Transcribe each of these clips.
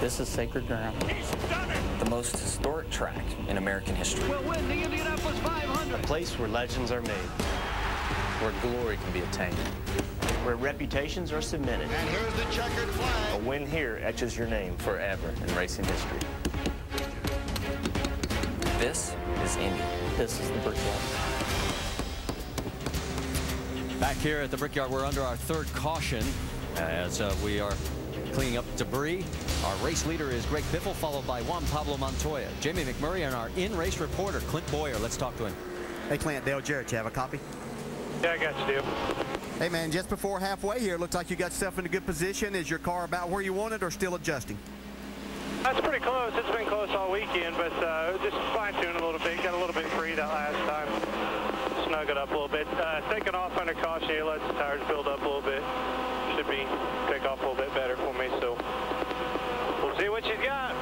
This is sacred ground. The most historic track in American history. We'll win the Indianapolis 500. A place where legends are made. Where glory can be attained. Where reputations are cemented. And here's the checkered flag. A win here etches your name Forever in racing history. This is Indy. This is the Brickyard. Back here at the Brickyard, we're under our third caution as we are cleaning up debris. Our race leader is Greg Biffle, followed by Juan Pablo Montoya. Jamie McMurray and our in-race reporter, Clint Boyer. Let's talk to him. Hey, Clint, Dale Jarrett, you have a copy? Yeah, I got you, Dale. Hey, man, just before halfway here, looks like you got yourself in a good position. Is your car about where you want it or still adjusting? That's pretty close. It's been close all weekend, but just fine-tuned a little bit. Got a little bit free that last time. Snug it up a little bit. Taking off under caution here, let the tires build up a little bit. Should be take off a little bit better for me, so we'll see what you got.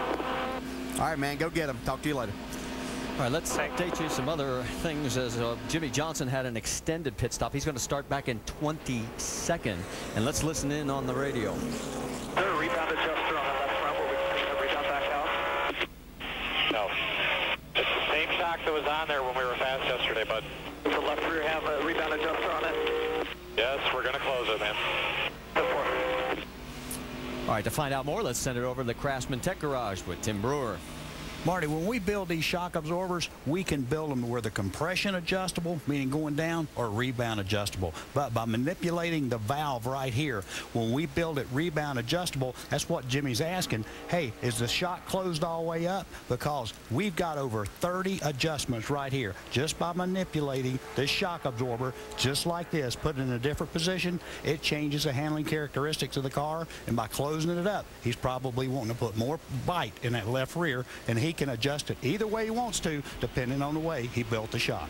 All right, man, go get them. Talk to you later. All right, let's update you some other things as Jimmy Johnson had an extended pit stop. He's going to start back in 22nd, and let's listen in on the radio. There a rebound adjuster on the left front where we can take the rebound back out? No. It's the same shock that was on there when we were fast yesterday, bud. Does the left rear have a rebound adjuster on it? Yes, we're going to close it, man. All right, to find out more, let's send it over to the Craftsman Tech Garage with Tim Brewer. Marty, when we build these shock absorbers, we can build them where the compression adjustable, meaning going down, or rebound adjustable. But by manipulating the valve right here, when we build it rebound adjustable, that's what Jimmy's asking. Hey, is the shock closed all the way up? Because we've got over 30 adjustments right here. Just by manipulating this shock absorber, just like this, put it in a different position, it changes the handling characteristics of the car. And by closing it up, he's probably wanting to put more bite in that left rear, and he can adjust it either way he wants to, depending on the way he built the shock.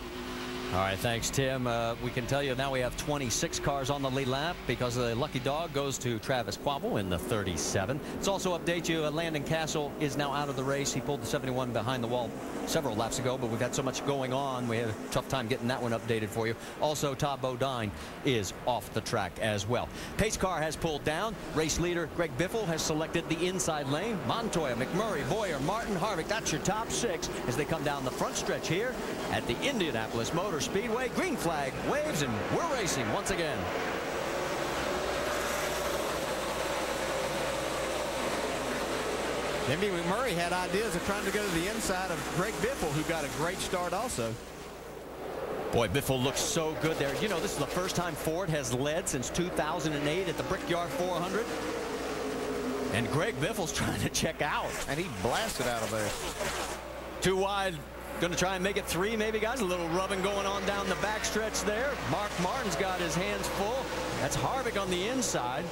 All right, thanks, Tim. We can tell you now we have 26 cars on the lead lap because the lucky dog goes to Travis Quabble in the 37. Let's also update you, Landon Castle is now out of the race. He pulled the 71 behind the wall several laps ago, but we've had so much going on, we had a tough time getting that one updated for you. Also, Todd Bodine is off the track as well. Pace car has pulled down. Race leader Greg Biffle has selected the inside lane. Montoya, McMurray, Boyer, Martin, Harvick, that's your top six as they come down the front stretch here at the Indianapolis Motor Speedway. Green flag waves, and we're racing once again. Jimmy McMurray had ideas of trying to go to the inside of Greg Biffle, who got a great start also. Boy, Biffle looks so good there. You know, this is the first time Ford has led since 2008 at the Brickyard 400. And Greg Biffle's trying to check out. And he blasted out of there. Too wide. Going to try and make it three, maybe, guys. A little rubbing going on down the backstretch there. Mark Martin's got his hands full. That's Harvick on the inside.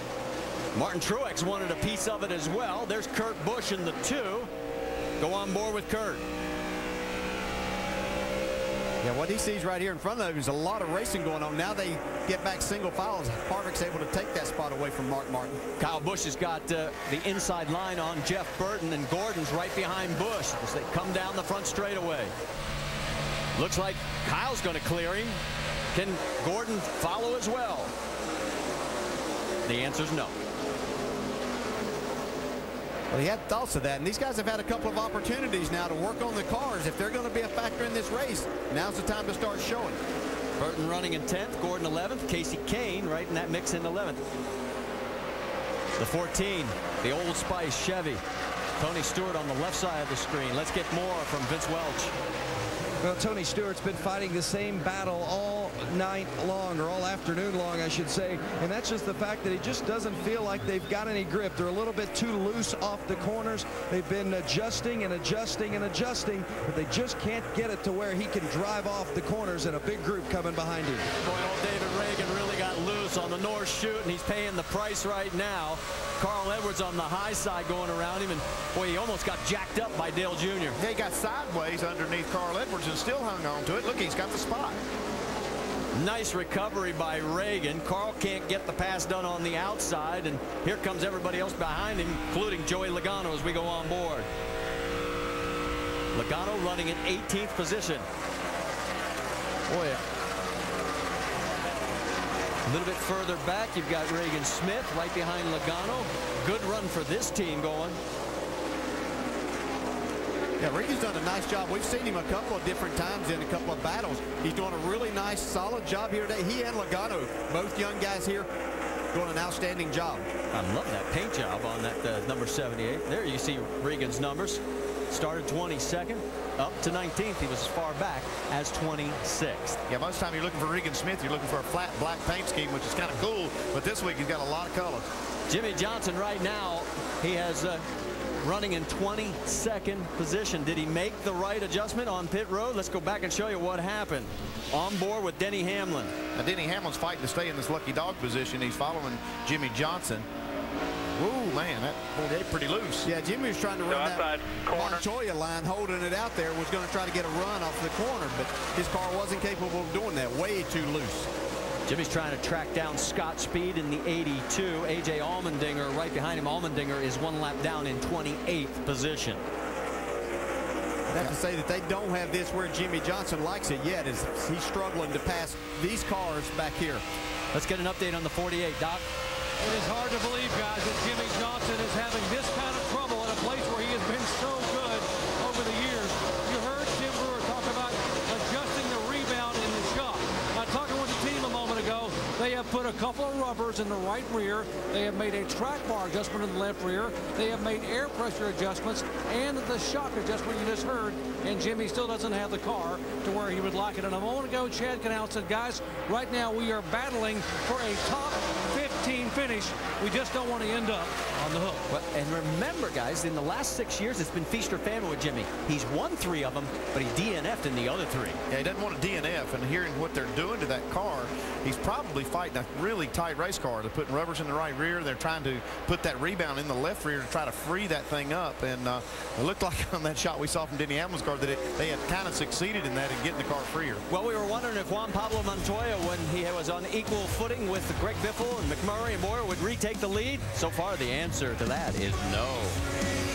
Martin Truex wanted a piece of it as well. There's Kurt Busch in the 2. Go on board with Kurt. Yeah, what he sees right here in front of him is a lot of racing going on. Now they get back single files. Harvick's able to take that spot away from Mark Martin. Kyle Busch has got the inside line on Jeff Burton, and Gordon's right behind Busch as they come down the front straightaway. Looks like Kyle's going to clear him. Can Gordon follow as well? The answer's no. Well, he had thoughts of that, and these guys have had a couple of opportunities now to work on the cars. If they're going to be a factor in this race, now's the time to start showing. Burton running in 10th, Gordon 11th, Casey Kane right in that mix in 11th. The 14, the Old Spice Chevy. Tony Stewart on the left side of the screen. Let's get more from Vince Welch. Well, Tony Stewart's been fighting the same battle all night long, or all afternoon long, I should say, and that's just the fact that he just doesn't feel like they've got any grip. They're a little bit too loose off the corners. They've been adjusting and adjusting and adjusting, but they just can't get it to where he can drive off the corners and a big group coming behind him. Boy, old David Reagan really got loose on the North Chute, and he's paying the price right now. Carl Edwards on the high side going around him, and boy, he almost got jacked up by Dale Jr. They got sideways underneath Carl Edwards and still hung on to it. Look, he's got the spot. Nice recovery by Reagan. Carl can't get the pass done on the outside, and here comes everybody else behind him, including Joey Logano as we go on board. Logano running in 18th position. Boy, a little bit further back, you've got Reagan Smith right behind Logano. Good run for this team going. Yeah, Regan's done a nice job. We've seen him a couple of different times in a couple of battles. He's doing a really nice, solid job here today. He and Logano, both young guys here, doing an outstanding job. I love that paint job on that number 78. There you see Regan's numbers. Started 22nd, up to 19th. He was as far back as 26th. Yeah, most of the time you're looking for Regan Smith, you're looking for a flat black paint scheme, which is kind of cool. But this week he's got a lot of color. Jimmy Johnson right now, he has running in 22nd position. Did he make the right adjustment on pit road? Let's go back and show you what happened. On board with Denny Hamlin. Now, Denny Hamlin's fighting to stay in this lucky dog position. He's following Jimmy Johnson. Ooh, man, that boy, pretty loose. Yeah, Jimmy was trying to run that Montoya line, holding it out there, was going to try to get a run off the corner, but his car wasn't capable of doing that. Way too loose. Jimmy's trying to track down Scott Speed in the 82. A.J. Allmendinger right behind him. Allmendinger is 1 lap down in 28th position. I have to say that they don't have this where Jimmy Johnson likes it yet, as he's struggling to pass these cars back here. Let's get an update on the 48, Doc. It is hard to believe, guys, that Jimmy Johnson is having this kind of trouble at a place where he has been so good over the years. You heard Tim Brewer talk about adjusting the rebound in the shop. Talking with the team a moment ago, they have put a couple of rubbers in the right rear. They have made a track bar adjustment in the left rear. They have made air pressure adjustments and the shock adjustment you just heard. And Jimmy still doesn't have the car to where he would like it. And a moment ago, Chad Canal said, guys, right now we are battling for a top 15 finish. We just don't want to end up on the hook. Well, and remember, guys, in the last 6 years, it's been feast or famine with Jimmy. He's won 3 of them, but he DNF'd in the other 3. Yeah, he doesn't want to DNF, and hearing what they're doing to that car, he's probably fighting a really tight race car. They're putting rubbers in the right rear. They're trying to put that rebound in the left rear to try to free that thing up. And it looked like on that shot we saw from Denny Hamlin's car that they had kind of succeeded in that and getting the car freer. Well, we were wondering if Juan Pablo Montoya, when he was on equal footing with Greg Biffle and McMurray and Moyer, would retake the lead. So far, the answer to that is no.